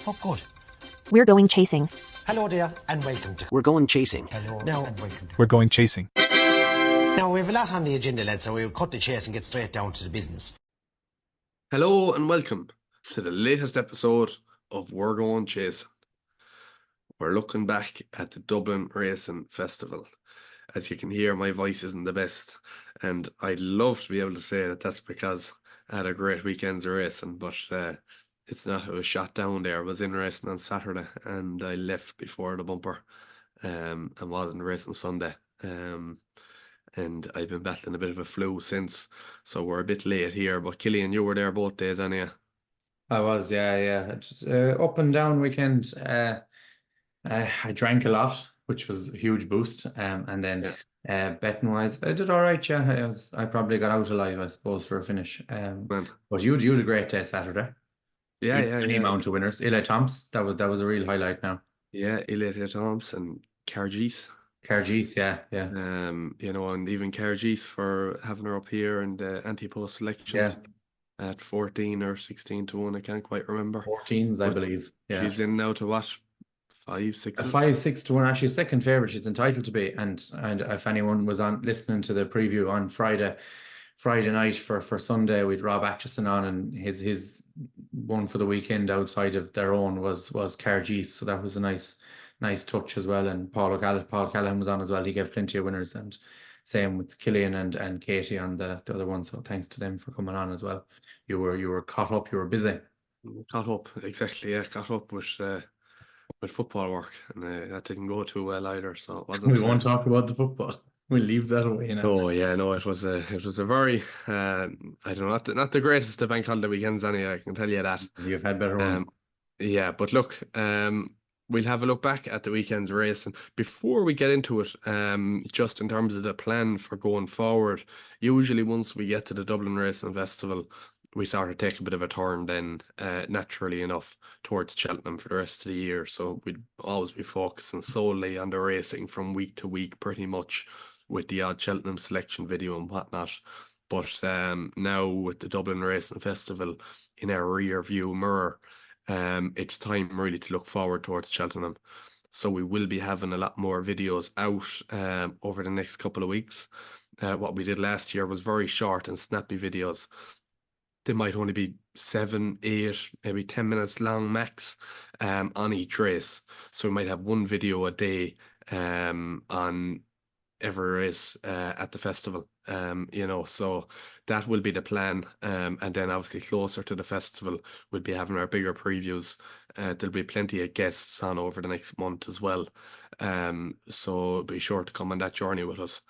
Oh, good. We're going chasing. Hello there, and welcome to... We're going chasing. Hello, now, and welcome to... We're going chasing. Now, we have a lot on the agenda, lads, so we'll cut the chase and get straight down to the business. Hello and welcome to the latest episode of We're Going Chasing. We're looking back at the Dublin Racing Festival. As you can hear, my voice isn't the best, and I'd love to be able to say that that's because I had a great weekend's of racing, but it's not. I was shot down there. I was in racing on Saturday, and I left before the bumper, and wasn't racing Sunday. And I've been battling a bit of a flu since, so we're a bit late here. But Killian, you were there both days, anyhow. I was, yeah. Just, up and down weekend. I drank a lot, which was a huge boost. And then betting wise, I did all right. Yeah, I probably got out alive, I suppose, for a finish. But you had a great day Saturday. Yeah. Any amount of winners. Eli Thompson, that was a real highlight now. Yeah, Eli Thompson and Cargis. Yeah. And even Cargis for having her up here and anti-post selections at 14 or 16 to 1. I can't quite remember. 14s, I believe. Yeah, she's in now to what? 5, 6? 5, 6 to 1. Actually, second favorite. She's entitled to be. And if anyone was on listening to the preview on Friday night for Sunday, we'd Rob Atchison on, and his one for the weekend outside of their own was Cargis. So that was a nice touch as well. And Paul Callahan was on as well. He gave plenty of winners, and same with Killian and Katie on the other one. So thanks to them for coming on as well. You were caught up. You were busy. Caught up, exactly. Yeah, caught up with football work, and that didn't go too well either. So it wasn't. We won't talk about the football. We'll leave that away now. Oh yeah, no, it was a very I don't know, not the greatest of bank holiday weekends anyway, I can tell you that. You've had better ones. Yeah, but look, we'll have a look back at the weekend's race, and before we get into it, just in terms of the plan for going forward, usually once we get to the Dublin Racing Festival, we sort of take a bit of a turn then, naturally enough, towards Cheltenham for the rest of the year. So we'd always be focusing solely on the racing from week to week, pretty much, with the odd Cheltenham selection video and whatnot. But now with the Dublin Racing Festival in our rear view mirror, it's time really to look forward towards Cheltenham. So we will be having a lot more videos out over the next couple of weeks. What we did last year was very short and snappy videos. They might only be 7, 8, maybe 10 minutes long max on each race. So we might have one video a day on every race at the festival. So that will be the plan. And then obviously closer to the festival, we'll be having our bigger previews. There'll be plenty of guests on over the next month as well. So be sure to come on that journey with us.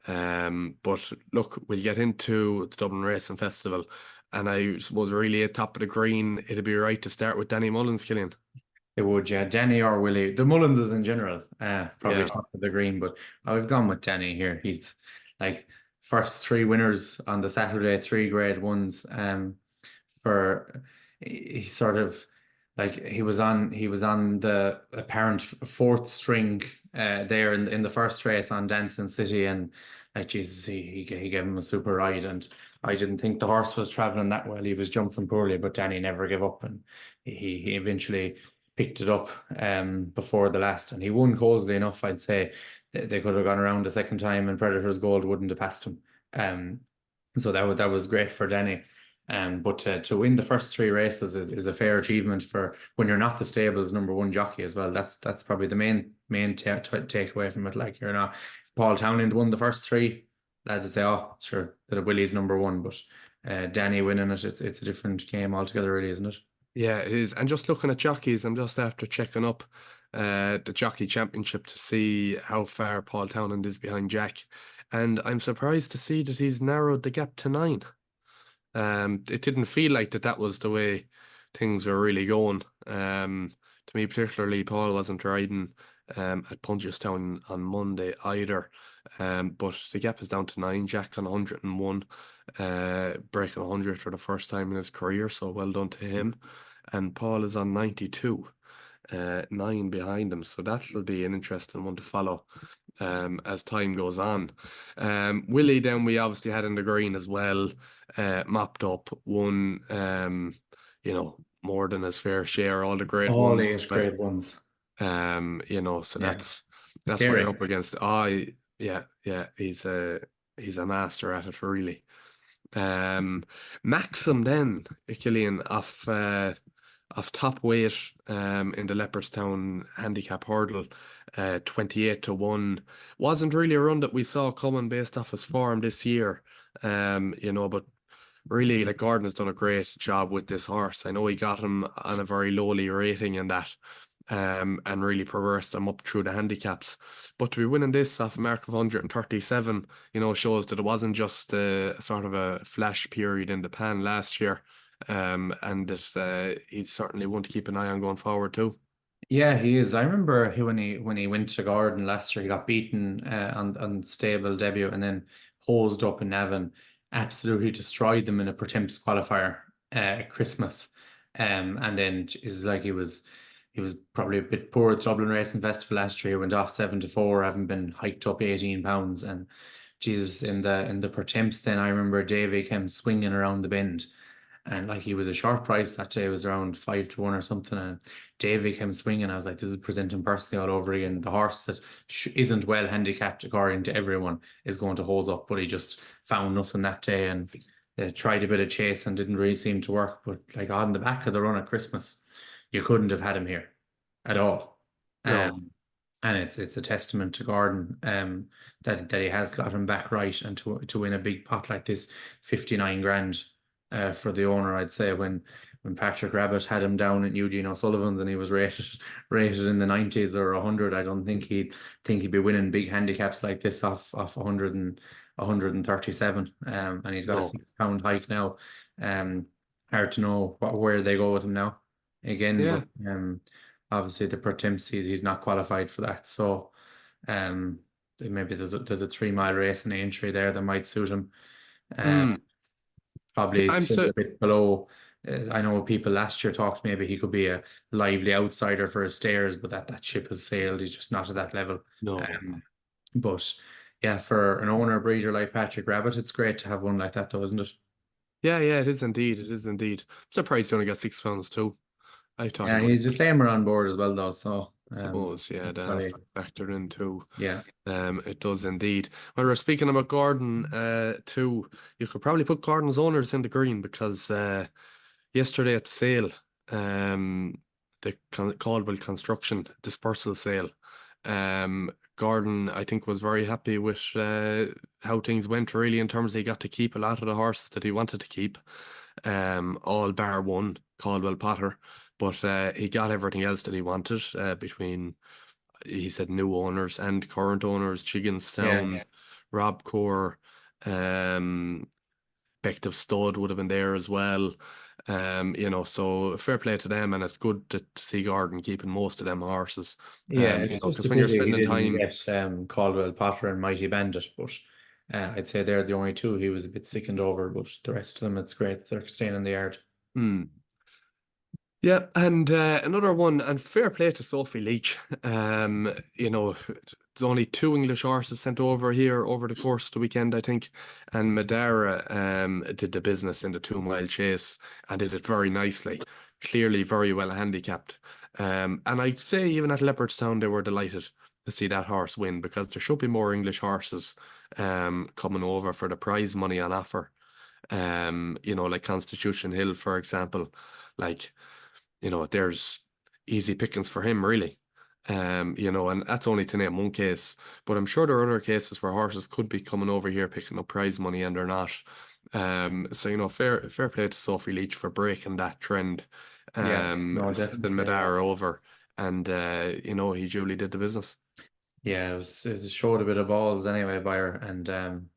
But look, we'll get into the Dublin Racing Festival. And I suppose really at top of the green, it'd be right to start with Danny Mullins, Killian. It would, yeah. Danny or Willie. The Mullinses in general, probably top of the green, but I've gone with Danny here. He's like first 3 winners on the Saturday, 3 grade ones. He sort of like he was on the apparent 4th string there in the first race on Dancing City, and like Jesus, he gave him a super ride, and I didn't think the horse was traveling that well. He was jumping poorly, but Danny never gave up, and he eventually picked it up before the last, and he won cosily enough. I'd say they could have gone around a second time, and Predator's Gold wouldn't have passed him. So that was great for Danny. But to win the first 3 races is a fair achievement for when you're not the stable's number 1 jockey as well. That's probably the main takeaway from it. Like, you're not. If Paul Townend won the first 3, lads would say, oh, sure, that Willie's number 1, but Danny winning it, it's a different game altogether, really, isn't it? Yeah, it is. And just looking at jockeys, I'm just after checking up the Jockey Championship to see how far Paul Townend is behind Jack. And I'm surprised to see that he's narrowed the gap to 9. It didn't feel like that was the way things were really going. To me, particularly, Paul wasn't riding at Punchestown on Monday either. But the gap is down to 9. Jack's on 101, breaking 100 for the first time in his career. So well done to him. And Paul is on 92, 9 behind him. So that'll be an interesting one to follow as time goes on. Willie, then we obviously had in the green as well, mopped up, won, more than his fair share, all the grade All ones. age grade ones. So Yeah, that's what you're scary. up against. Yeah, he's a master at it, really. Maxim then, Killian, of top weight in the Leopardstown handicap hurdle, 28-1. Wasn't really a run that we saw coming based off his form this year. But really, like, Gordon has done a great job with this horse. I know he got him on a very lowly rating in that, and really progressed him up through the handicaps. But to be winning this off a mark of 137, shows that it wasn't just a sort of a flash period in the pan last year, and that he's certainly one to keep an eye on going forward too. Yeah, he is. I remember when he went to Gordon last year, he got beaten on stable debut and then hosed up in Navan, absolutely destroyed them in a Pertemps qualifier at Christmas. And then is like he was probably a bit poor at Dublin Racing Festival last year. He went off 7-4, having been hiked up 18 pounds. And Jesus, in the Pertemps, then I remember Davy came swinging around the bend. And like he was a short price that day, it was around 5-1 or something. And Davy came swinging. I was like, this is presenting Percy all over again. The horse that isn't well handicapped according to everyone is going to hose up, but he just found nothing that day and tried a bit of chase and didn't really seem to work. But like on the back of the run at Christmas, you couldn't have had him here at all. No, And it's a testament to Gordon that he has got him back right and to win a big pot like this, 59 grand for the owner. I'd say when Patrick Rabbit had him down at Eugene O'Sullivan's and he was rated in the 90s or 100, I don't think he'd be winning big handicaps like this off 100 and 137. And he's got a no. £6 hike now. Hard to know where they go with him now again, Yeah. but obviously the Pertemps he's not qualified for that, so maybe there's a 3 mile race in Aintree there that might suit him. Hmm. Probably I'm still so a bit below. I know people last year talked maybe he could be a lively outsider for his stairs, but that ship has sailed. He's just not at that level. no. Um, but yeah, for an owner breeder like Patrick Rabbit, it's great to have one like that, though, isn't it? Yeah, it is indeed. It is indeed. Surprised he only got £6 too. I thought he Yeah, would he's a have. claimer on board as well, though. So I suppose, yeah, that has probably, to factor in too. yeah, It does indeed. When we're speaking about Gordon, too, you could probably put Gordon's owners in the green because yesterday at the sale, the Caldwell Construction dispersal sale, Gordon, I think, was very happy with how things went, really, in terms of he got to keep a lot of the horses that he wanted to keep, all bar one, Caldwell Potter, but he got everything else that he wanted between, he said, new owners and current owners, yeah, Chigginstown, Rob Core, um, Bective Stud would have been there as well. So fair play to them, and it's good to see Gordon keeping most of them horses. yeah. It's just Because a when you're pity he spending didn't time, get Caldwell Potter and Mighty Bandit, but I'd say they're the only two he was a bit sickened over. But the rest of them, it's great that they're staying in the yard. hmm, yeah, and another one, and fair play to Sophie Leach. There's only 2 English horses sent over here over the course of the weekend, I think, and Madara did the business in the 2 mile chase and did it very nicely. Clearly, very well handicapped. And I'd say even at Leopardstown, they were delighted to see that horse win because there should be more English horses coming over for the prize money on offer. Like Constitution Hill, for example, like there's easy pickings for him, really. And that's only to name one case, but I'm sure there are other cases where horses could be coming over here picking up prize money and they're not. So fair play to Sophie Leach for breaking that trend, Yeah, no, sending definitely. Madara over, and he duly did the business. Yeah, it showed a bit of balls anyway by her, and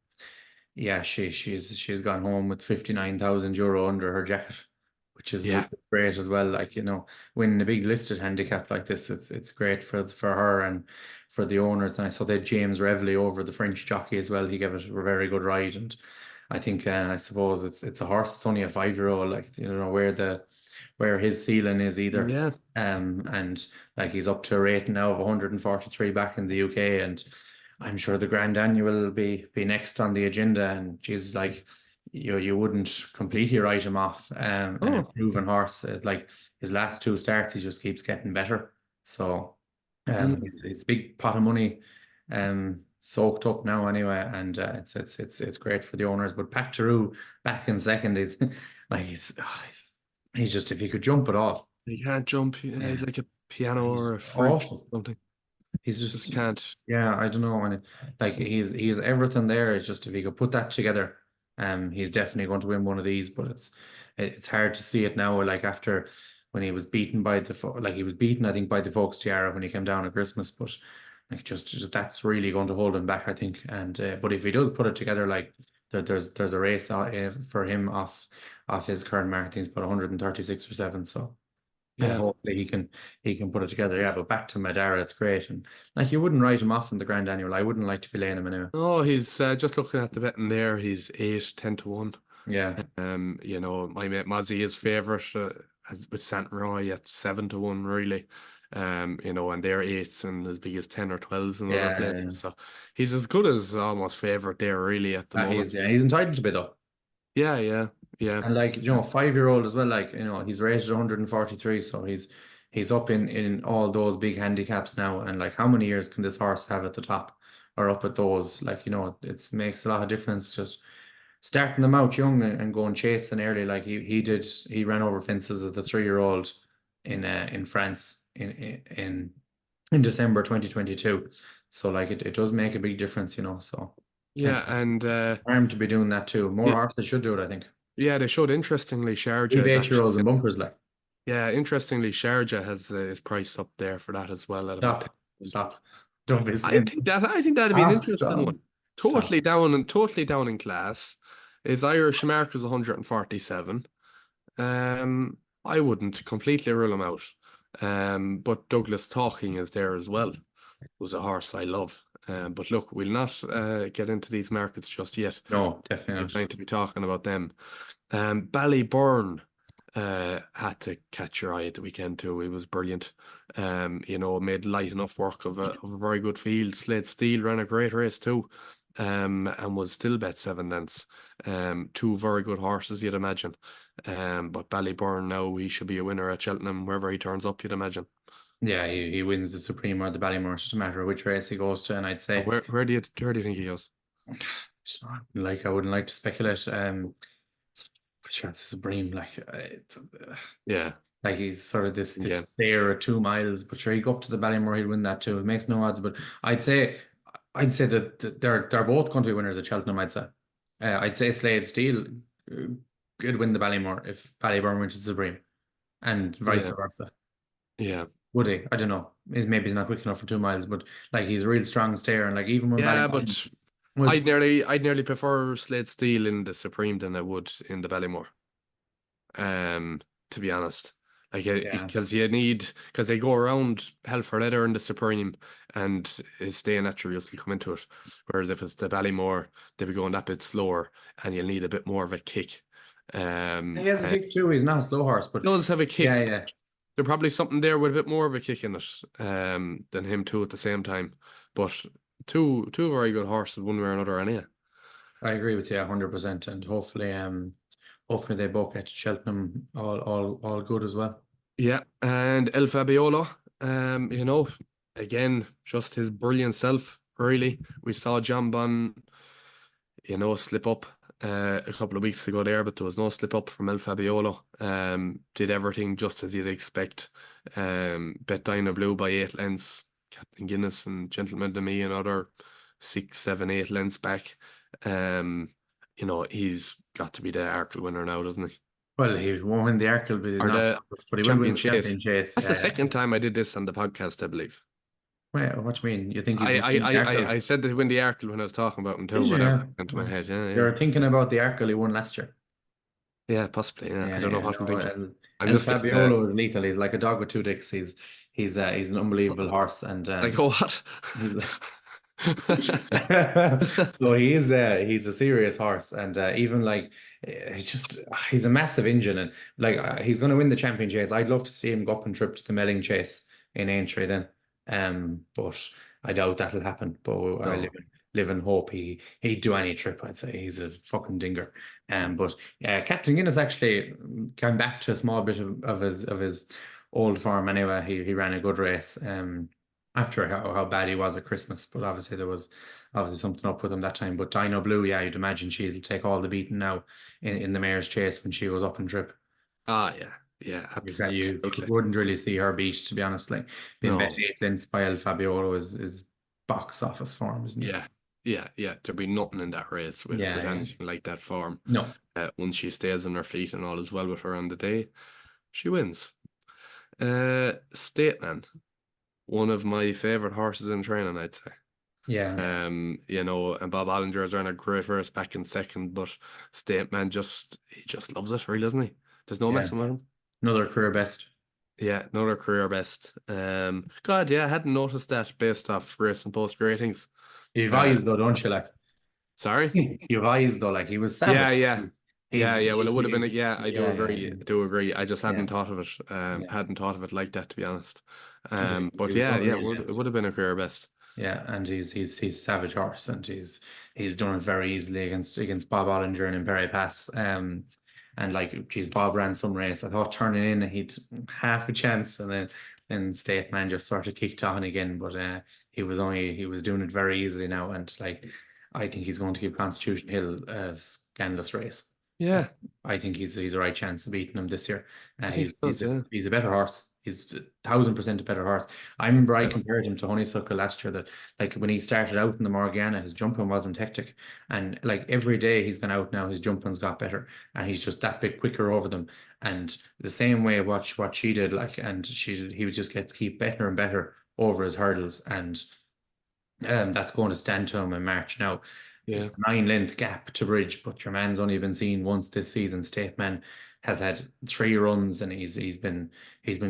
yeah, she's gone home with 59,000 euro under her jacket, which is Yeah, great as well. Like, winning a big listed handicap like this, it's great for her and for the owners. And I saw that James Revley over the French jockey as well. He gave it a very good ride, and I think I suppose it's a horse. It's only a 5-year-old. Like, where his ceiling is either. yeah, And like he's up to a rating now of 143 back in the UK, and I'm sure the Grand Annual will be next on the agenda. And she's like, you wouldn't completely write him off. An Oh, improving horse. Like his last 2 starts, he just keeps getting better. So mm, he's a big pot of money soaked up now anyway, and it's great for the owners. But Pat Giroux back in second is like he's just, if he could jump at all. he can't jump. Yeah, He's like a piano or he's a flute or awful. something. He's Just just, can't. yeah, I don't know. And like he's everything there. It's just, if he could put that together, he's definitely going to win one of these. But it's hard to see it now. Like after when he was beaten by like he was beaten, I think, by the Folks Tiara when he came down at Christmas. But like just that's really going to hold him back, I think. And but if he does put it together, like there's a race for him off his current mark. I think he's about 136 or 7. So. Yeah. Hopefully he can put it together. Yeah, but back to Madara, it's great. And like, you wouldn't write him off in the Grand Annual. I wouldn't like to be laying him anyway. Oh, he's just looking at the betting there. He's 8, 10 to 1. Yeah. My mate Mozzie is favourite with Saint Roy at 7 to 1, really. And they're 8s and as big as 10 or 12s in other Yeah. places. So he's as good as almost favourite there, really, at the moment. He's entitled to be though. Yeah, yeah, yeah. And like, 5-year-old as well, like, he's rated 143, so he's up in all those big handicaps now. And like, how many years can this horse have at the top or up at those? Like, it makes a lot of difference just starting them out young and going chasing early. Like he ran over fences as the 3-year-old in France in December 2022. So like, it does make a big difference, so Yeah, it's and arm to be doing that too. More yeah, horses should do it, I think. yeah, they showed interestingly Sharjah Leave is 8-year-olds actually and bumpers, like. interestingly Sharjah has is priced up there for that as well at about 10. Stop. Don't be I saying. think that'd be an interesting Stop. one. Stop. Totally down in class. Is Irish Mark is 147. I wouldn't completely rule him out. But Douglas Talking is there as well. Who's a horse I love. But look, we'll not get into these markets just yet. No, definitely We're not. going to be talking about them. Ballyburn had to catch your eye at the weekend too. It was brilliant. Made light enough work of a very good field. Slade Steel ran a great race too. And was still bet 7 lengths. 2 very good horses, you'd imagine. But Ballyburn now, he should be a winner at Cheltenham wherever he turns up, you'd imagine. Yeah, he wins the Supreme or the Ballymore. It's just a matter of which race he goes to. And I'd say, Where do you think he goes? like, I wouldn't like to speculate. Sure, the Supreme, like, Yeah, like he's sort of this yeah. stair at 2 miles, but sure, he go up to the Ballymore, he'll win that too. It makes no odds, but I'd say that they're both going to be winners at Cheltenham. I'd say Slade Steel could win the Ballymore if Ballyburn wins the Supreme, and vice Yeah. versa. Yeah. Would he? I don't know. Maybe he's not quick enough for 2 miles, but like, he's a real strong stair, and like, even when Yeah, Ballyburn but was, I'd nearly prefer Slade Steel in the Supreme than I would in the Ballymore. To be honest, like yeah, because they go around hell for leather in the Supreme, and his staying naturals will come into it. Whereas if it's the Ballymore, they'll be going that bit slower, and you'll need a bit more of a kick. he has a kick too. He's not a slow horse, but Does have a kick. yeah, yeah. There's probably something there with a bit more of a kick in it, than him too at the same time. But two very good horses, one way or another, anyhow. I agree with you 100%, and hopefully they both get to Cheltenham all good as well. Yeah, and El Fabiolo, again, just his brilliant self, really. We saw Jambon, slip up a couple of weeks ago there, but there was no slip up from El Fabiolo. Did everything just as you'd expect. Bet Dinah Blue by 8 lengths. Captain Guinness and Gentleman to Me another 6, 7, 8 lengths back. He's got to be the Arkle winner now, doesn't he? Well, he won't win the Arkle, but he's Or not. the But he will win the Champion Chase. Champion Chase. That's the second time I did this on the podcast, I believe. Wait, what do you mean? You think he's going to win the Arkle? I said to win the Arkle when I was talking about him too, Did you? but Yeah. that went into my head. Yeah, yeah. You're thinking about the Arkle he won last year. Yeah, possibly. Yeah, I don't know what I'm thinking. I'm El just getting, Fabiolo is lethal. He's like a dog with 2 dicks. He's an unbelievable horse, and like what? so he's a serious horse, and even like, he's a massive engine, and like, he's going to win the Champion Chase. I'd love to see him go up and trip to the Melling Chase in Aintree then, but I doubt that'll happen. But I live in hope. He'd do any trip, I'd say. He's a fucking dinger. But Captain Guinness actually came back to a small bit of his old form anyway. He ran a good race after how bad he was at Christmas, but obviously there was obviously something up with him that time. But Dino Blue, yeah, you'd imagine she'll take all the beating now in the mare's chase when she was up in trip. Ah, yeah. Yeah, You absolutely. wouldn't really see her beat, to be honest. Like being No. Bet 8 lengths by El Fabiolo is box office form, isn't it? Yeah. There'd be nothing in that race with anything like that form. No. Once she stays on her feet and all is well with her on the day, she wins. Stateman, one of my favorite horses in training, I'd say. Yeah. You know, and Bob Hollinger's ran a great race back in second, but Stateman he just loves it, really, doesn't he? There's no messing with him. Another career best. Yeah, another career best. God, yeah, I hadn't noticed that based off Racing Post ratings. You've eyes though, don't you? Like, sorry? You've eyes though, like he was savage. Yeah. Well, it would have been. Yeah, I do agree. Yeah. I do agree. I just hadn't thought of it. Hadn't thought of it like that, to be honest. But it would have been a career best. Yeah, and he's savage horse, and he's done it very easily against Bob Ollinger and in Perry Pass. And like, geez, Bob ran some race. I thought turning in he'd half a chance, and then Stateman just sort of kicked on again. But he was doing it very easily now, and like, I think he's going to give Constitution Hill a scandalous race. Yeah, I think he's a right chance of beating him this year. He's a better horse. He's 1,000% a better horse. I remember I compared him to Honeysuckle last year, that like when he started out in the Morgana, his jumping wasn't hectic. And like every day he's gone out now, his jumping's got better. And he's just that bit quicker over them. And the same way what she did, like, and he would just keep better and better over his hurdles. And that's going to stand to him in March now. Yeah. It's a 9-length gap to bridge, but your man's only been seen once this season. Stateman has had 3 runs, and he's been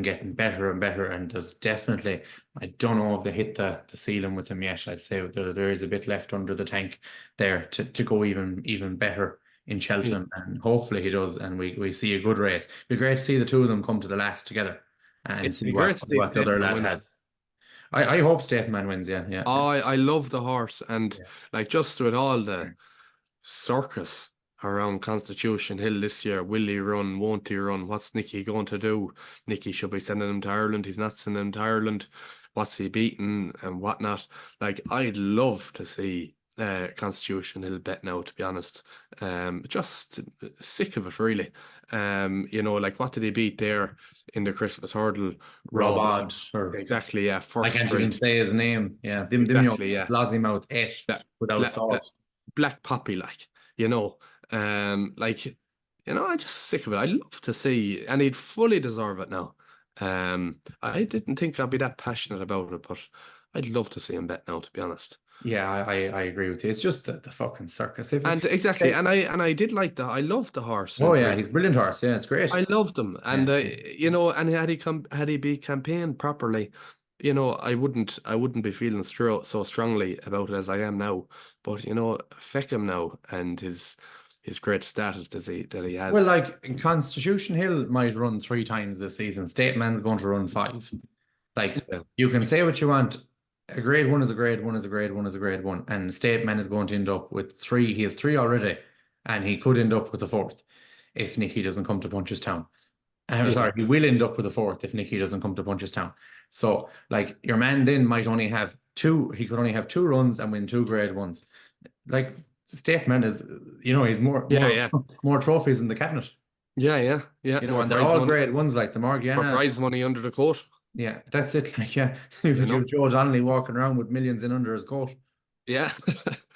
getting better and better. And there's definitely, I don't know if they hit the ceiling with him yet. I'd say there is a bit left under the tank there to go even better in Cheltenham, and hopefully he does, and we see a good race. It'd be great to see the two of them come to the last together and see what the other lad has. I hope Stateman wins, yeah. Oh, I love the horse, and like, just with all the circus around Constitution Hill this year, will he run, won't he run, what's Nicky going to do? Nicky should be sending him to Ireland, he's not sending him to Ireland, what's he beating and whatnot. Like, I'd love to see Constitution Hill bet now, to be honest. Just sick of it, really. You know, like, what did he beat there in the Christmas hurdle? Rob exactly, yeah. First I can't straight. even say his name. Yeah, exactly, yeah. Lozzymouth 8 without salt. Black Poppy, like, you know. Like, you know, I'm just sick of it. I love to see, and he'd fully deserve it now. I didn't think I'd be that passionate about it, but I'd love to see him bet now, to be honest. Yeah, I agree with you. It's just the fucking circus. Exactly, and I did like that. I loved the horse. Oh yeah, he's a brilliant horse. Yeah, it's great. I loved him, and you know, and had he be campaigned properly, you know, I wouldn't be feeling so strongly about it as I am now. But you know, feck him now, and his great status that he has. Well, like, Constitution Hill might run 3 times this season. Stateman's going to run 5. Like, you can say what you want. A grade 1 is a grade 1 is a grade 1 is a grade 1, and Stateman is going to end up with 3. He has 3 already, and he could end up with the 4th if Nicky doesn't come to Punchestown. Sorry, he will end up with the 4th if Nicky doesn't come to Punchestown. So, like, your man then might only have 2. He could only have 2 runs and win 2 grade 1s. Like, Stateman is, you know, he's more trophies in the cabinet. Yeah. You know, and they're all grade 1s, like the Morgana. Prize money under the coat. Yeah, that's it. Like, yeah, you have Joe Donnelly walking around with millions in under his coat. Yeah,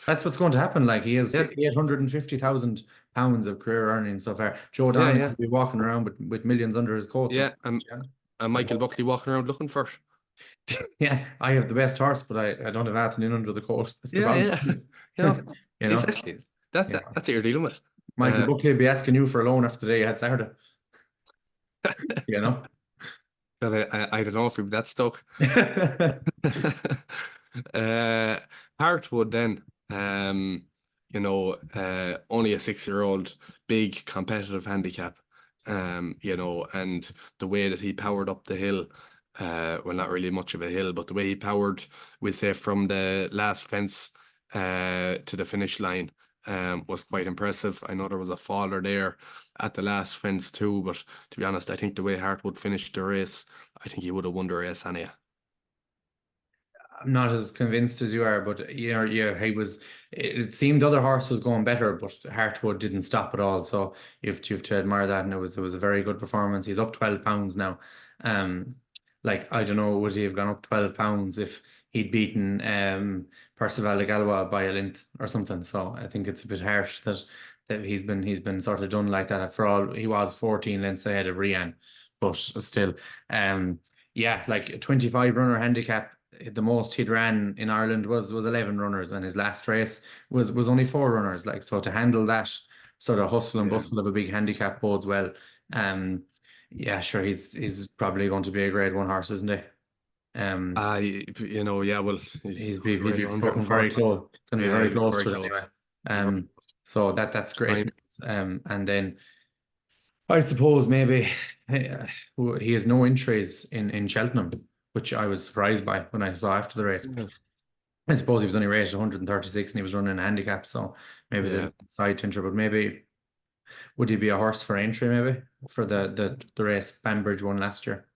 that's what's going to happen. Like, he has £850,000 of career earnings so far. Joe Donnelly will be walking around with millions under his coat. Yeah, and Michael Buckley walking around looking for it. Yeah, I have the best horse, but I don't have anything in under the coat. That's the problem. Yeah. You know? Exactly. That's what you're dealing with. Michael Buckley will be asking you for a loan after the day you had Saturday. You know? I don't know if we'd be that stuck. Hartwood then, you know, only a 6-year-old, big competitive handicap, you know, and the way that he powered up the hill, well, not really much of a hill, but the way he powered, we'll say, from the last fence to the finish line was quite impressive. I know there was a faller there at the last fence too, but to be honest, I think the way Hartwood finished the race, I think he would have won the race anyhow. I'm not as convinced as you are, but yeah, he was. It seemed the other horse was going better, but Hartwood didn't stop at all. So you have to admire that, and it was a very good performance. He's up 12 pounds now. Like I don't know, would he have gone up 12 pounds if he'd beaten Percival de Galois by a length or something? So I think it's a bit harsh that he's been sort of done like that. For all, he was 14 lengths ahead of Rian, but still, yeah, like a 25 runner handicap. The most he'd ran in Ireland was 11 runners, and his last race was only 4 runners. Like, so to handle that sort of hustle and bustle of a big handicap bodes well. Yeah, sure, he's probably going to be a grade 1 horse, isn't he? Yeah, well, He'd great be fucking 140. very close. It's going to be very he'd be close very to it close. anyway. So that's great. Fine. And then I suppose maybe he has no entries in Cheltenham, which I was surprised by when I saw after the race. Yeah. I suppose he was only rated 136 and he was running a handicap, so maybe Yeah. the side tinter, but maybe would he be a horse for entry maybe for the race Banbridge won last year?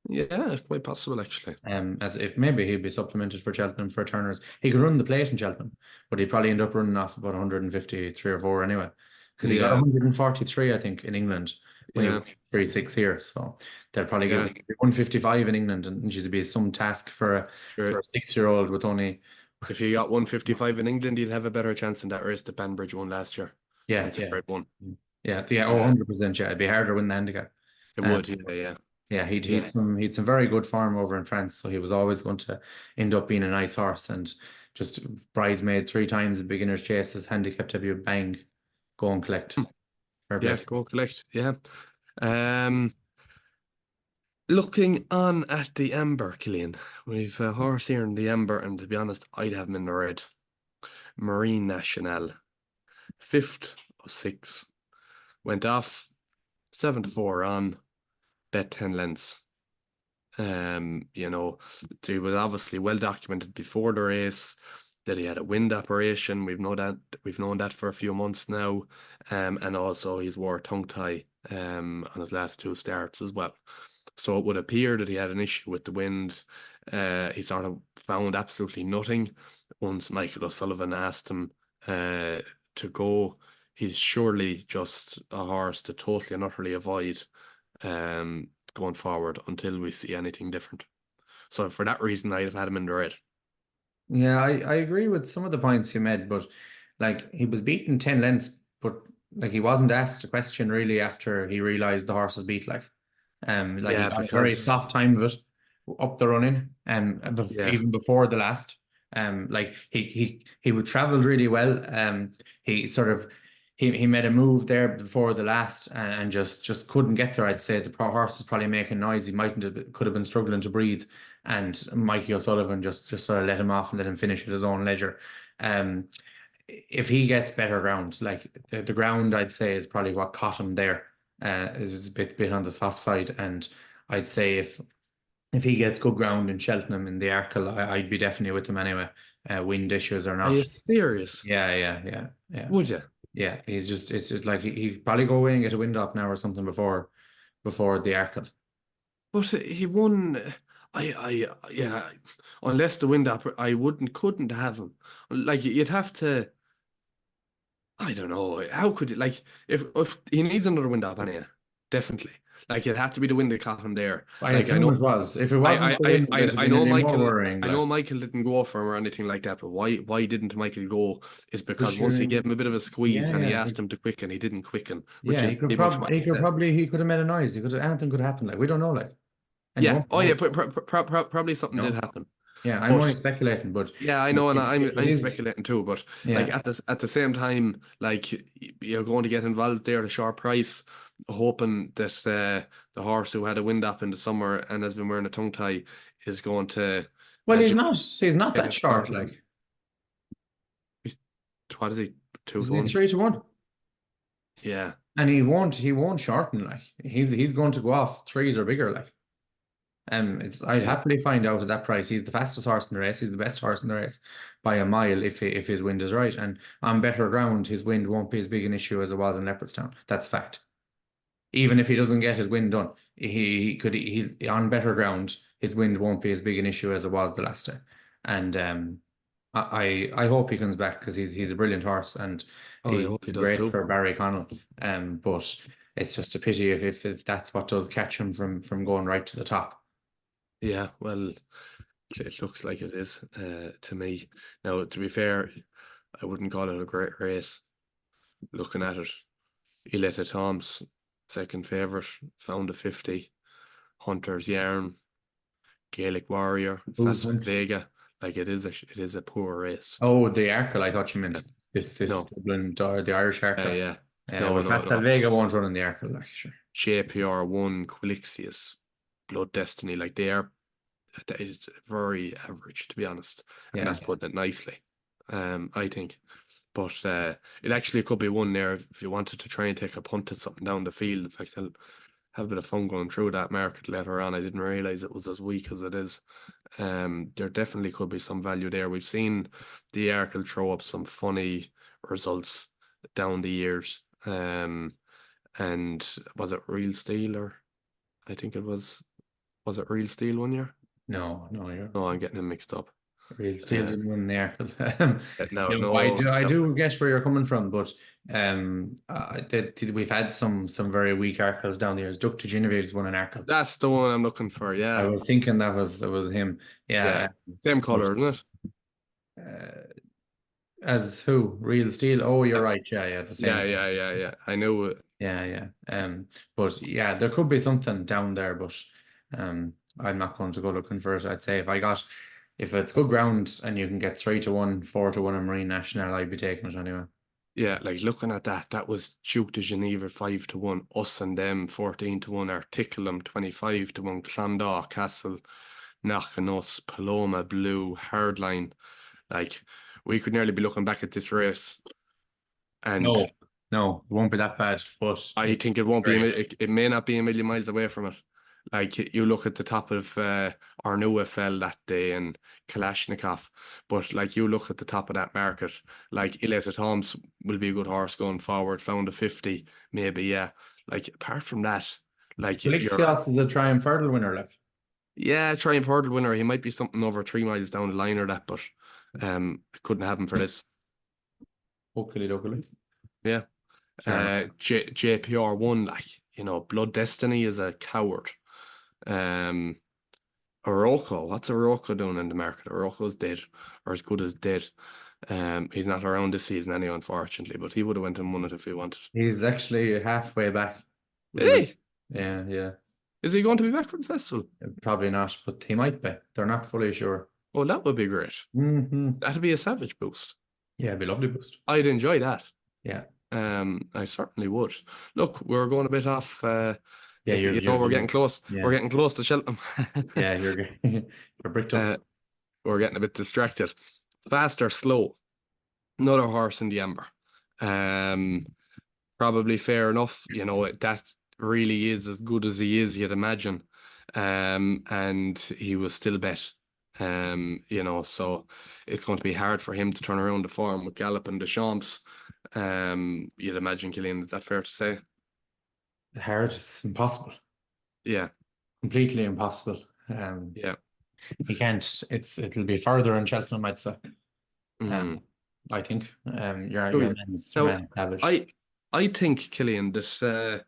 Yeah, quite possible actually. As if maybe he'd be supplemented for Cheltenham for Turners. He could run the plate in Cheltenham, but he'd probably end up running off about 153 or 4 anyway. Because he got Yeah. 143, I think, in England when he Yeah. won 3-6 here. So they'll probably Yeah. give him 155 in England, and it should be some task for Sure. a 6-year-old with only If you got 155 in England, you'd have a better chance in that race that Banbridge won last year. yeah, It's a yeah. great one. Yeah, 100%. Yeah, it'd be harder to win the handicap. It would, yeah. Yeah, he'd some very good form over in France, so he was always going to end up being a nice horse. And just bridesmaid 3 times in beginner's chase, his handicap debut, bang, go and collect. Fair play. Yeah, go collect. Yeah. Looking on at the Amber, Killian, we've a horse here in the Amber, and to be honest, I'd have him in the red. Marine Nationale, 5th of 6, went off 7-4 on, bet 10 lengths. It was obviously well documented before the race that he had a wind operation. We've known that for a few months now, and also he's wore a tongue tie on his last 2 starts as well. So it would appear that he had an issue with the wind. He sort of found absolutely nothing once Michael O'Sullivan asked him to go. He's surely just a horse to totally and utterly avoid going forward until we see anything different. So for that reason, I'd have had him in the red. Yeah, I agree with some of the points you made, but like he was beaten 10 lengths, but like he wasn't asked a question really after he realised the horse was beat. Like he got a very soft time of it up the running, even before the last. Like he would travel really well. He sort of he made a move there before the last and just couldn't get there. I'd say the horse was probably making noise. He could have been struggling to breathe, and Mikey O'Sullivan just sort of let him off and let him finish at his own leisure. If he gets better ground, like the ground, I'd say is probably what caught him there. Is a bit on the soft side, and I'd say if he gets good ground in Cheltenham in the Arkle, I'd be definitely with him anyway. Wind issues or not. Are you serious? Yeah. Would you? Yeah, it's just like he'd probably go away and get a wind up now or something before the Arkle. But he won. Yeah. Unless the wind up, I couldn't have him. Like you'd have to. I don't know. How could it? Like if he needs another wind up, anyway, definitely. Like it'd have to be the wind that caught him there. I like, assume it was. If it wasn't, I know Michael. worrying, I know Michael didn't go for him or anything like that. But why didn't Michael go? Is because once he gave him a bit of a squeeze and he asked him to quicken, he didn't quicken. Which is he could have made a noise. Anything could happen. Like we don't know. Like probably something did happen. Yeah, I'm only speculating, but yeah, I know, and I'm speculating too. But like at the same time, like you're going to get involved there at a sharp price, hoping that the horse who had a wind up in the summer and has been wearing a tongue tie is going to. Well, he's not that short. Like, what is he? 2-1. 3-1. Yeah, and he won't shorten. Like he's going to go off 3s or bigger. Like. I'd happily find out at that price. He's the fastest horse in the race. He's the best horse in the race by a mile if his wind is right. And on better ground, his wind won't be as big an issue as it was in Leopardstown. That's fact. Even if he doesn't get his wind done, he on better ground, his wind won't be as big an issue as it was the last time. And I hope he comes back because he's a brilliant horse and Oh, I he's hope he does great too. for Barry Connell. But it's just a pity if that's what does catch him from going right to the top. Yeah, well, it looks like it is to me. Now, to be fair, I wouldn't call it a great race. Looking at it, Ileta Toms, second favourite, found a 50. Hunter's Yarn, Gaelic Warrior, Who's Fast won? Vega. Like it is a poor race. Oh, the Arkle. I thought you Yeah. meant this No, Dublin or the Irish Arkle. yeah, Well, no. Vega won't run in the Arkle, like sure. JPR1, Quilixius, Blood Destiny, like it's very average to be honest, and Yeah. that's putting it nicely. I think, but it actually could be one there if you wanted to try and take a punt at something down the field. In fact, I'll have a bit of fun going through that market later on. I didn't realize it was as weak as it is. There definitely could be some value there. We've seen the Arkle throw up some funny results down the years. And was it Real Steel or I think it was it Real Steel one year? No, you're No, I'm getting them mixed up. Real Steel didn't win the Arkle. No, I no. do guess where you're coming from, but we've had some very weak Arkles down the years. Duck to Genevieve's won an Arkle. That's the one I'm looking for. I Yeah, was thinking that was him. yeah. Yeah. Same But, color, isn't uh, as who? Real Steel. Oh, you're it? right. Yeah, the same. Yeah. I know it. Yeah. But yeah, there could be something down there, but I'm not going to go looking for it. I'd say if it's good ground and you can get 3-1, 4-1 in Marine Nationale, I'd be taking it anyway. Yeah, like looking at that was Duke de Geneva 5-1, us and them 14-1, Articulum 25-1, Clondaw, Castle, Knocknos, Paloma, Blue, Hardline. Like we could nearly be looking back at this race, and No, it won't be that bad. But I think it won't be. great. It may not be a million miles away from it. Like you look at the top of Arnua fell that day and Kalashnikov, but like you look at the top of that market, like Ileta Toms will be a good horse going forward. Found a 50, maybe, yeah. Like apart from that, like you're Lixios is the Triumph Hurdle winner, like. yeah, trying for the winner. He might be something over 3 miles down the line or that, but couldn't have him for this. Hopefully. Yeah. Sure. JPR1, like, Blood Destiny is a coward. Oroco, what's Oroco doing in the market? Oroco's dead, or as good as dead. He's not around this season anyway, unfortunately, but he would have went and won it if he wanted. He's actually halfway back. Hey, Yeah. is he going to be back for the festival? Probably not, but he might be. They're not fully sure. Oh, that would be great. That'd be a savage boost. Yeah, it'd be a lovely boost. I'd enjoy that. Yeah. I certainly would. Look, we're going a bit off. Yeah, we're getting close. Yeah. We're getting close to Cheltenham. Yeah, you're bricked up. We're getting a bit distracted. Fast or slow? Another horse in the amber. Probably fair enough. That really is as good as he is, you'd imagine. And he was still bet. So it's going to be hard for him to turn around the form with Gallop and Deschamps. You'd imagine, Killian, is that fair to say? Hard, it's impossible. Yeah. Completely impossible. Yeah. He can't. It'll be further in Cheltenham, I'd say. I think. Your man's I think, Killian, that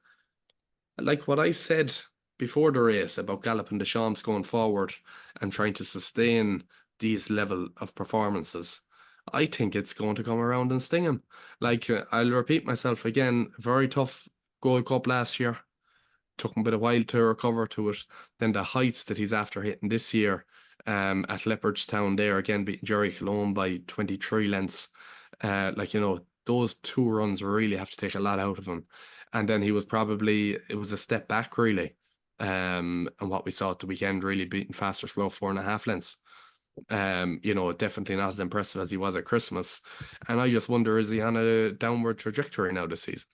like what I said before the race about Gallop and Deschamps going forward and trying to sustain these level of performances, I think it's going to come around and sting him. Like, I'll repeat myself again, very tough Gold Cup last year. Took him a bit of while to recover to it. Then the heights that he's after hitting this year at Leopardstown there, again beating Jerry Cologne by 23 lengths. Those 2 runs really have to take a lot out of him. And then it was a step back really. And what we saw at the weekend, really beating Fast or Slow 4.5 lengths. Definitely not as impressive as he was at Christmas. And I just wonder, is he on a downward trajectory now this season?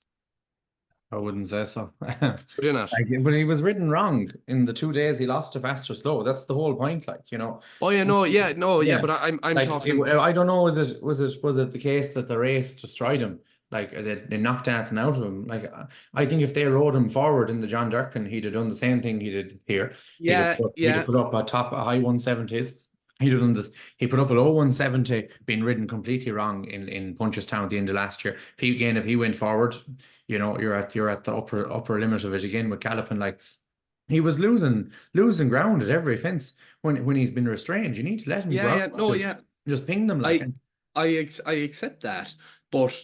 I wouldn't say so. Would you not? But he was ridden wrong in the 2 days he lost to fast or slow. That's the whole point, like, you know. Oh yeah, no, yeah, no, yeah, Yeah. but I'm Like talking. I don't know, was it the case that the race destroyed him? Like they knocked anything out of him. Like I think if they rode him forward in the John Durkin, he'd have done the same thing he did here. Yeah, He'd have yeah, put up a high 170s. He'd have done this. He put up a low 170, being ridden completely wrong in Punchestown at the end of last year. If he went forward, you know, you're at the upper limit of it again with galloping. Like he was losing ground at every fence when he's been restrained. You need to let him go yeah, out. yeah, no, yeah. Just ping them like. I I accept that, but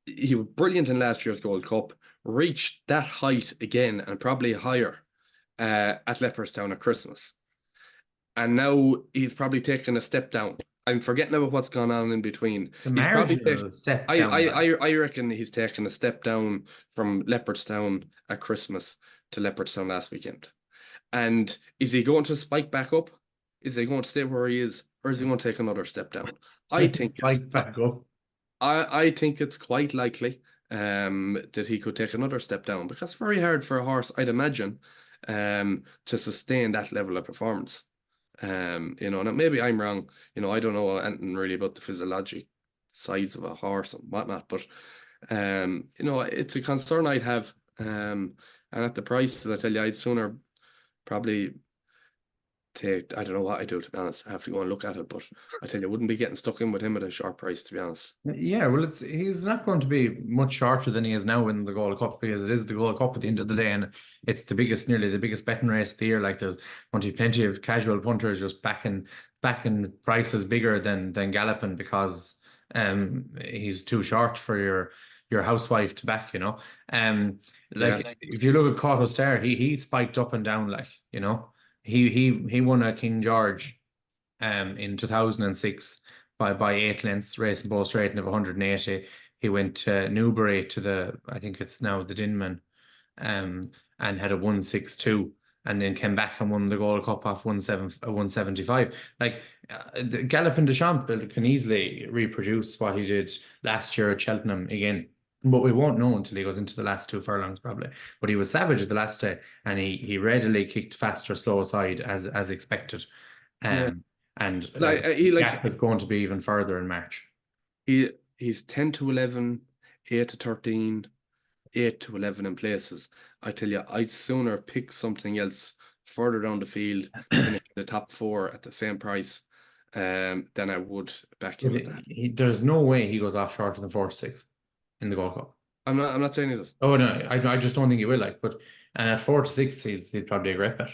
he was brilliant in last year's Gold Cup. Reached that height again and probably higher at Leopardstown at Christmas, and now he's probably taken a step down. I'm forgetting about what's gone on in between. It's a He's probably marginal step down. I reckon he's taken a step down from Leopardstown at Christmas to Leopardstown last weekend. And is he going to spike back up? Is he going to stay where he is, or is he going to take another step down? I think it's Spike back up. I think it's quite likely that he could take another step down, because it's very hard for a horse, I'd imagine, to sustain that level of performance. You know, and maybe I'm wrong. You know, I don't know anything really about the physiologic sides of a horse and whatnot, but you know, it's a concern I'd have. And at the prices, I tell you, I'd sooner probably take, I don't know what I do, to be honest. I have to go and look at it, but I tell you, I wouldn't be getting stuck in with him at a short price, to be honest. Yeah, well, he's not going to be much shorter than he is now in the Gold Cup, because it is the Gold Cup at the end of the day, and it's nearly the biggest betting race of the year. Like there's going to be plenty of casual punters just backing prices bigger than galloping, because he's too short for your housewife to back, you know. Like if you look at Cotto Star, he spiked up and down, like, you know. He won a King George in 2006 by 8 lengths, racing post rating of 180. He went to Newbury to I think it's now the Dinman, and had a 162, and then came back and won the Gold Cup off 175. Like the Galloping Deschamps can easily reproduce what he did last year at Cheltenham again. But we won't know until he goes into the last 2 furlongs, probably. But he was savage the last day, and he readily kicked fast or slow side as expected. Yeah. And He gap is going to be even further in March. He's 10 to 11, 8 to 13, 8 to 11 in places. I tell you, I'd sooner pick something else further down the field, finish in the top 4 at the same price, than I would back in with that. There's no way he goes off shorter than 4 to 6 in the Gold Cup. I'm not saying he does. Oh no, I just don't think he will. Like, but and at 4 to 6, he's probably a great bet.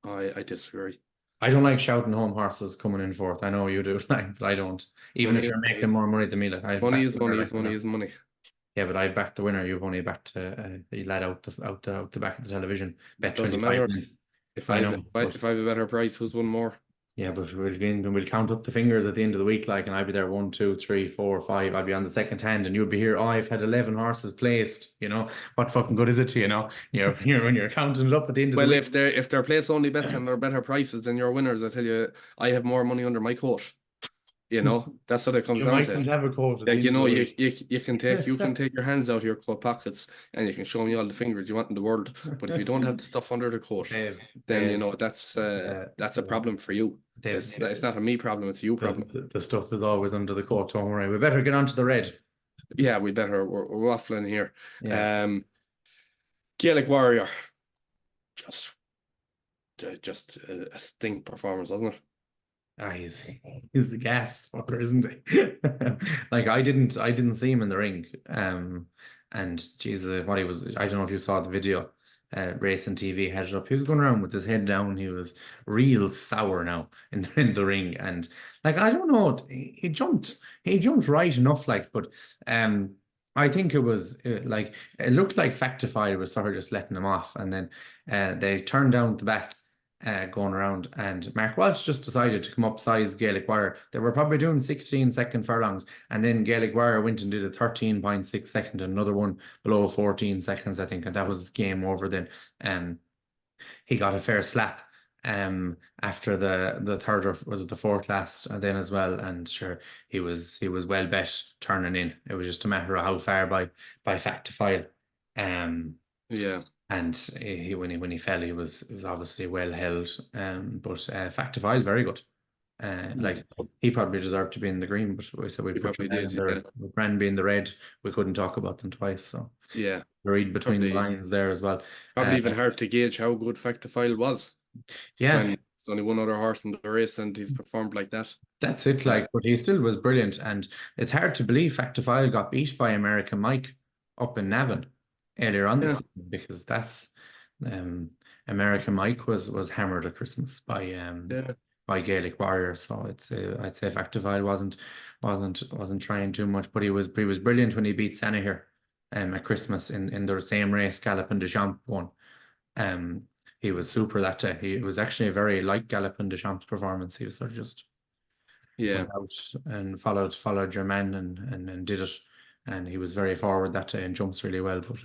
I disagree. I don't like shouting home horses coming in fourth. I know you do, like, but I don't. Even Money if you're making more money than me, like money is money. Yeah, but I backed the winner. You've only backed the lad out the back of the television. Bet Doesn't 25 matter. If I have a better price, who's won more? Yeah, but we'll count up the fingers at the end of the week, like, and I'll be there 1, 2, 3, 4, 5. I'll be on the second hand, and you'll be here. Oh, I've had 11 horses placed. You know what fucking good is it to you? Know you're when you're counting it up at the end of the week. Well, if they're place only bets and they're better prices than your winners, I tell you, I have more money under my coat. You know, that's what it comes down to. Have a coat. Like, you know, you can take your hands out of your coat pockets and you can show me all the fingers you want in the world. But if you don't have the stuff under the coat, then you know that's a problem for you. It's not a me problem, it's a you problem. The stuff is always under the coat. Don't worry. We better get on to the red. Yeah, we better. We're waffling here. Yeah. Gaelic Warrior, just a stink performance, wasn't it? He's a gas fucker, isn't he? Like I didn't see him in the ring. And Jesus, what he was, I don't know if you saw the video. Racing TV had it up. He was going around with his head down. He was real sour now in the ring, and like I don't know, he jumped right enough, like, but I think it was like it looked like Factify was sort of just letting him off, and then they turned down at the back. Going around, and Mark Walsh just decided to come up sides Gaelic Wire. They were probably doing 16-second furlongs, and then Gaelic Wire went and did a 13.6 second, another one below 14 seconds, I think, and that was game over then. He got a fair slap after the third, or was it the fourth last, and then as well, and sure, he was well bet turning in. It was just a matter of how far by Factify Yeah. And when he fell, he was obviously well held. But Factifile, very good. Like he probably deserved to be in the green, but we said we He put probably Jermaine did, in there. yeah. With Brand being the red, we couldn't talk about them twice. So Yeah. read between the Probably lines there as well. probably even hard to gauge how good Factifile was Yeah, when it's only one other horse in the race and he's performed like that. that's it. Uh, Like, but he still was brilliant, and it's hard to believe Factifile got beat by American Mike up in Navan earlier on this yeah. season, because that's um American Mike was hammered at Christmas Yeah. by Gaelic Warrior. So it's I'd say Factifile wasn't trying too much, but he was brilliant when he beat Senna here at Christmas in their same race. Galopin Deschamps won. Um, he was super that day. He was actually a very like Galopin Deschamps' performance. He was sort of just Yeah. went out and followed Germain and did it. And he was very forward that day and jumps really well. But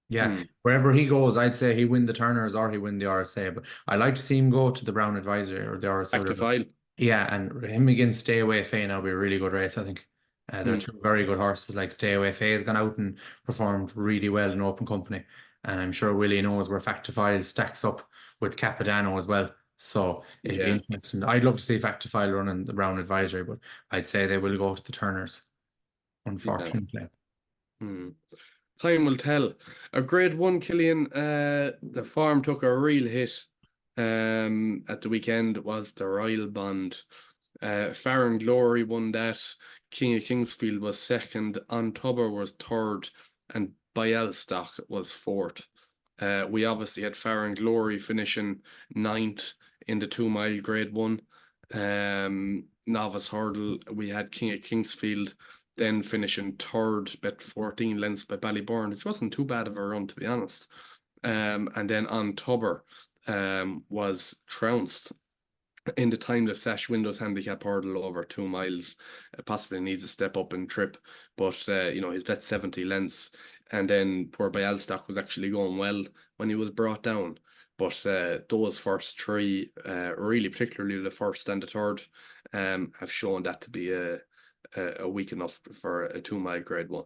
yeah, Hmm. wherever he goes, I'd say he win the Turners or he win the RSA. But I like to see him go to the Brown Advisory or the RSA. Factifile. Yeah, and him against Stay Away Faye now will be a really good race, I think. They're Hmm. two very good horses. Like Stay Away Faye has gone out and performed really well in open company. And I'm sure Willie knows where Factifile stacks up with Capadano as well. So it'll be Yeah. interesting. I'd love to see Factifile running the Brown Advisory, but I'd say they will go to the Turners, Yeah. unfortunately. Hmm. Time will tell. A grade one, Killian, the farm took a real hit at the weekend. Was the Royal Bond. Farron Glory won that. King of Kingsfield was second. Antubber was third. And Bialstock was fourth. We obviously had Farron Glory finishing ninth in the 2 mile grade one. Novice hurdle, we had King of Kingsfield then finishing third, bet 14 lengths by Ballyburn, which wasn't too bad of a run, to be honest. And then on Tubber was trounced in the timeless Sash Windows handicap hurdle over 2 miles. Possibly needs a step up in trip, but he's bet 70 lengths. And then poor Bialstock was actually going well when he was brought down. But those first three, really particularly the first and the third, have shown that to be a weak enough for a 2 mile grade one.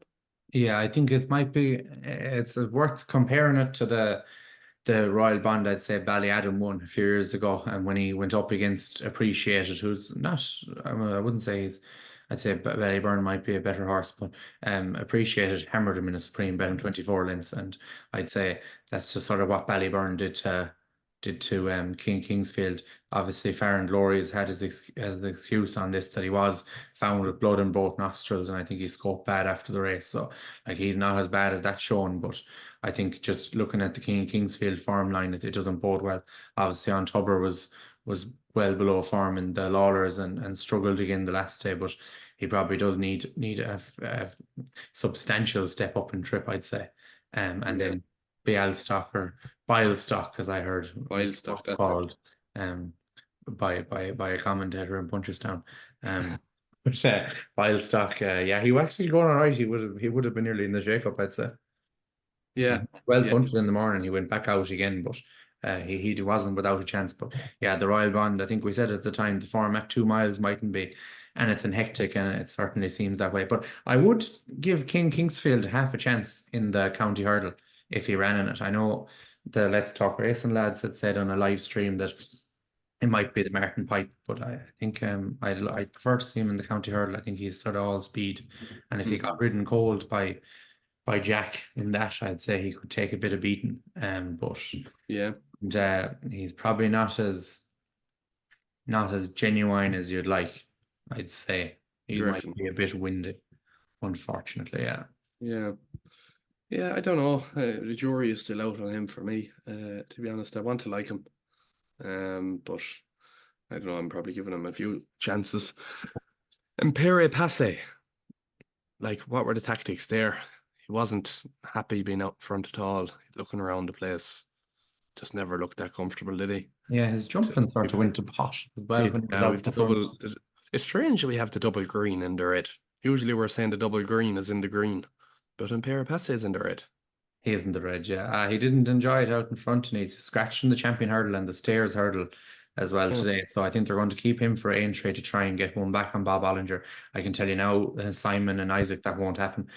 Yeah, I think it might be. It's worth comparing it to the Royal Bond. I'd say Ballyadam won a few years ago, and when he went up against Appreciated, who's not, I wouldn't say he's. I'd say Ballyburn might be a better horse, but Appreciated hammered him in a Supreme, bet him 24 lengths, and I'd say that's just sort of what Ballyburn did to King Kingsfield. Obviously, Farron Glory has had his excuse on this, that he was found with blood in both nostrils, and I think he scoped bad after the race. So, like, he's not as bad as that shown, but I think just looking at the King Kingsfield form line, it doesn't bode well. Obviously, on Tubber was well below form in the Lawlers and struggled again the last day, but he probably does need a substantial step up in trip, I'd say. And Yeah. then Bilestock, as I heard Bilestock, that's called by a commentator in Punchestown. But Bilestock, yeah, he was actually going all right. He would have been nearly in the shake-up, I'd say. Yeah. Well Yeah. punched in the morning. He went back out again, but he wasn't without a chance. But yeah, the Royal Bond, I think we said at the time, the form at 2 miles mightn't be anything hectic, and it certainly seems that way. But I would give King Kingsfield half a chance in the county hurdle if he ran in it. I know the Let's Talk Racing lads had said on a live stream that it might be the Martin Pipe, but I think I prefer to see him in the county hurdle. I think he's sort of all speed, and if he got ridden cold by Jack in that, I'd say he could take a bit of beating. But Yeah. he's probably not as genuine as you'd like. I'd say he You might reckon? be a bit windy, unfortunately. Yeah. Yeah. Yeah, I don't know. The jury is still out on him for me. To be honest, I want to like him. But I don't know, I'm probably giving him a few chances. Impere Passe. Like, what were the tactics there? He wasn't happy being out front at all. Looking around the place. Just never looked that comfortable, did he? Yeah, his jumping sort of went to pot as well when he was Yeah, out we've the the front. double. It's strange that we have the double green in the red. Usually we're saying the double green is in the green, but Impere Passe is in the red. He isn't the red, yeah. He didn't enjoy it out in front, and he's scratched in the champion hurdle and the stairs hurdle. as well today. So I think they're going to keep him for Aintree to try and get one back on Bob Ollinger. I can tell you now, Simon and Isaac, that won't happen.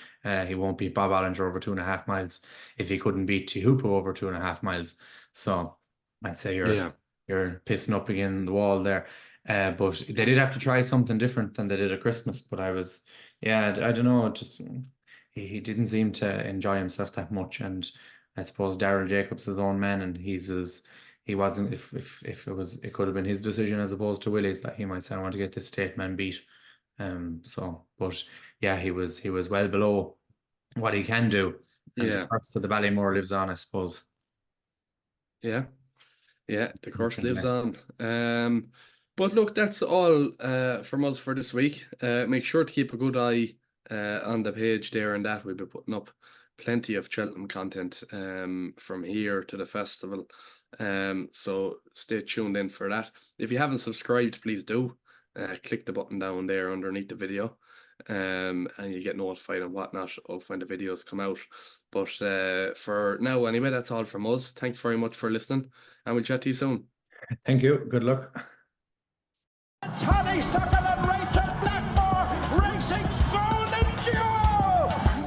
He won't beat Bob Ollinger over 2.5 miles if he couldn't beat Tihupo over 2.5 miles. So I'd say you're pissing up again the wall there. But they did have to try something different than they did at Christmas. But I don't know, just he didn't seem to enjoy himself that much. And I suppose Daryl Jacobs his own man, and he wasn't. If it could have been his decision as opposed to Willie's, that he might say, I want to get this state man beat. But yeah, he was well below what he can do. And the curse of the Ballymore lives on, I suppose. Yeah, the curse lives on. But look, that's all from us for this week. Make sure to keep a good eye on the page there, and that we'll be putting up plenty of Cheltenham content from here to the festival. So stay tuned in for that. If you haven't subscribed, please do. Click the button down there underneath the video, and you get notified and whatnot of when the videos come out. But for now, anyway, that's all from us. Thanks very much for listening, and we'll chat to you soon. Thank you. Good luck.